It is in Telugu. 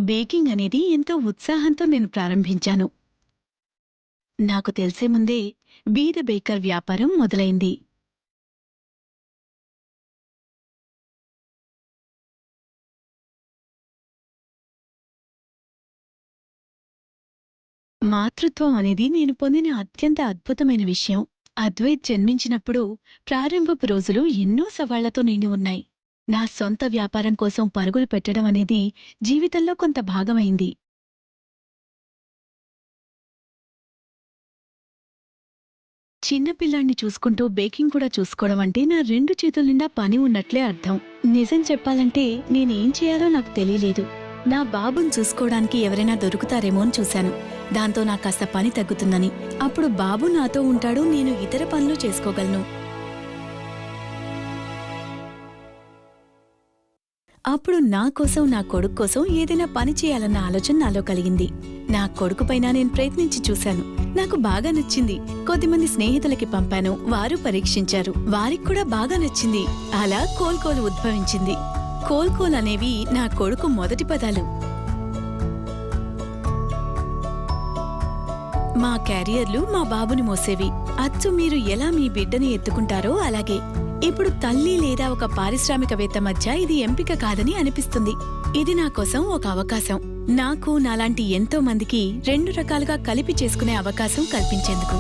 బేకింగ్ అనేది ఎంతో ఉత్సాహంతో నేను ప్రారంభించాను. నాకు తెలిసే ముందే బీ ద బేకర్ వ్యాపారం మొదలైంది. మాతృత్వం అనేది నేను పొందిన అత్యంత అద్భుతమైన విషయం. అద్వైత్ జన్మించినప్పుడు ప్రారంభపు రోజులు ఎన్నో సవాళ్లతో నిండి ఉన్నాయి. నా సొంత వ్యాపారం కోసం పరుగులు పెట్టడం అనేది జీవితంలో కొంత భాగమైంది. చిన్నపిల్లాణ్ణి చూసుకుంటూ బేకింగ్ కూడా చూసుకోవడం అంటే నా రెండు చేతుల నిండా పని ఉన్నట్లే అర్థం. నిజం చెప్పాలంటే నేనేం చేయాలో నాకు తెలియలేదు. నా బాబుని చూసుకోవడానికి ఎవరైనా దొరుకుతారేమో అని చూశాను. దాంతో నాకు కాస్త పని తగ్గుతుందని. అప్పుడు బాబు నాతో ఉంటాడు, నేను ఇతర పనులు చేసుకోగలను. అప్పుడు నా కోసం, నా కొడుకు కోసం ఏదైనా పని చేయాలన్న ఆలోచన నాలో కలిగింది. నా కొడుకుపైన నేను ప్రయత్నించి చూశాను. నాకు బాగా నచ్చింది. కొద్దిమంది స్నేహితులకి పంపాను, వారు పరీక్షించారు. వారికి కూడా బాగా నచ్చింది. అలా కోల్కోలు ఉద్భవించింది. కోల్కోల్ అనేవి నా కొడుకు మొదటి పదాలు. మా క్యారియర్లు మా బాబుని మోసేవి. అచ్చు మీరు ఎలా మీ బిడ్డని ఎత్తుకుంటారో అలాగే. ఇప్పుడు తల్లి లేదా ఒక పారిశ్రామికవేత్త మధ్య ఇది ఎంపిక కాదని అనిపిస్తుంది. ఇది నా కోసం ఒక అవకాశం. నాకు నాలాంటి ఎంతో మందికి రెండు రకాలుగా కలిపి చేసుకునే అవకాశం కల్పించేందుకు.